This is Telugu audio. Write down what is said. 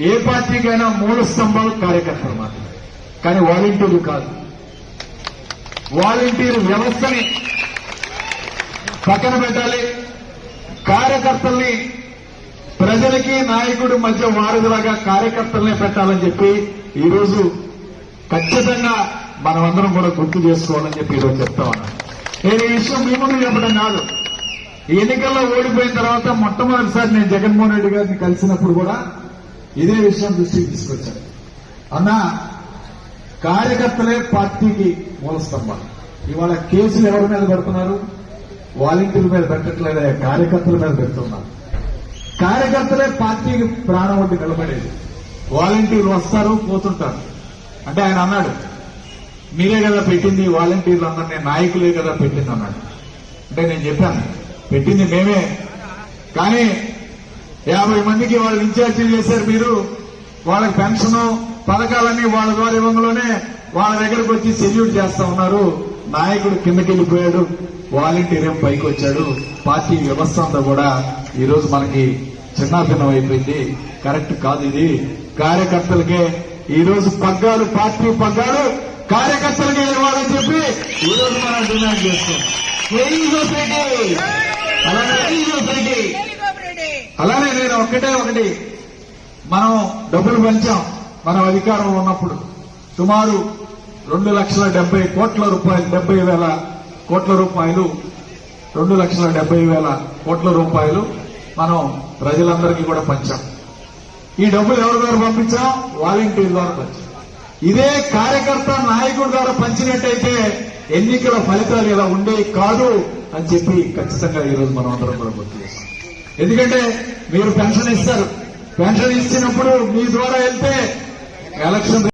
ఏ పార్టీకైనా మూల స్తంభాలు కార్యకర్తలు మాత్రమే, కానీ వాలంటీర్లు కాదు. వాలంటీర్ వ్యవస్థని పక్కన పెట్టాలి. కార్యకర్తల్ని ప్రజలకి నాయకుడి మధ్య వారధిలాగా కార్యకర్తలనే పెట్టాలని చెప్పి ఈరోజు ఖచ్చితంగా మనమందరం కూడా గుర్తు చేసుకోవాలని చెప్పి ఈరోజు చెప్తా ఉన్నాను. నేను ఈ విషయం మీ ముందు చెప్పడం కాదు. ఈ ఎన్నికల్లో ఓడిపోయిన తర్వాత మొట్టమొదటిసారి నేను జగన్మోహన్ రెడ్డి గారిని కలిసినప్పుడు కూడా ఇదే విషయం దృష్టికి తీసుకొచ్చాను. అన్నా, కార్యకర్తలే పార్టీకి మూల స్తంభాలు. ఇవాళ కేసులు ఎవరి మీద పెడుతున్నారు? వాలంటీర్ల మీద పెట్టట్లేదా, కార్యకర్తల మీద పెడుతున్నారు. కార్యకర్తలే పార్టీకి ప్రాణం వంటి నిలబడేది. వాలంటీర్లు వస్తారు పోతుంటారు. అంటే ఆయన అన్నాడు, మీరే కదా పెట్టింది వాలంటీర్లు అందరినీ, నాయకులే కదా పెట్టింది అన్నాడు. అంటే నేను చెప్పాను, పెట్టింది మేమే, కానీ 50 మందికి వాళ్ళు ఇన్ఛార్జీలు చేశారు మీరు. వాళ్ళకి పెన్షన్ పథకాలన్నీ వాళ్ళ ద్వారా ఇవ్వడంలోనే వాళ్ళ దగ్గరకు వచ్చి సెల్యూట్ చేస్తా ఉన్నారు. నాయకుడు కిందకి వెళ్ళిపోయాడు, వాలంటీర్ ఏం పైకి వచ్చాడు. పార్టీ వ్యవస్థ అంతా కూడా ఈ రోజు మనకి చిన్నాభిన్నం అయిపోయింది. కరెక్ట్ కాదు ఇది. కార్యకర్తలకే ఈ రోజు పగ్గాలు, పార్టీ పగ్గాలు కార్యకర్తలకే ఇవ్వాలని చెప్పి ఈ రోజు మనం డిమాండ్ చేస్తాం. అలానే నేను ఒకటి, మనం డబ్బులు పెంచాం. మనం అధికారంలో ఉన్నప్పుడు సుమారు 2,70,000 కోట్ల రూపాయలు, 70,000 కోట్ల రూపాయలు, 2,70,000 కోట్ల రూపాయలు మనం ప్రజలందరికీ కూడా పంచాం. ఈ డబ్బులు ఎవరి ద్వారా పంపించాం? వాలంటీర్ ద్వారా పంచాం. ఇదే కార్యకర్త నాయకుడి ద్వారా పంచినట్టయితే ఎన్నికల ఫలితాలు ఇలా ఉండేవి కాదు అని చెప్పి ఖచ్చితంగా ఈ రోజు మనం అందరం కూడా గుర్తు చేస్తాం. ఎందుకంటే మీరు పెన్షన్ ఇస్తారు, పెన్షన్ ఇచ్చినప్పుడు మీ ద్వారా వెళ్తే ఎలక్షన్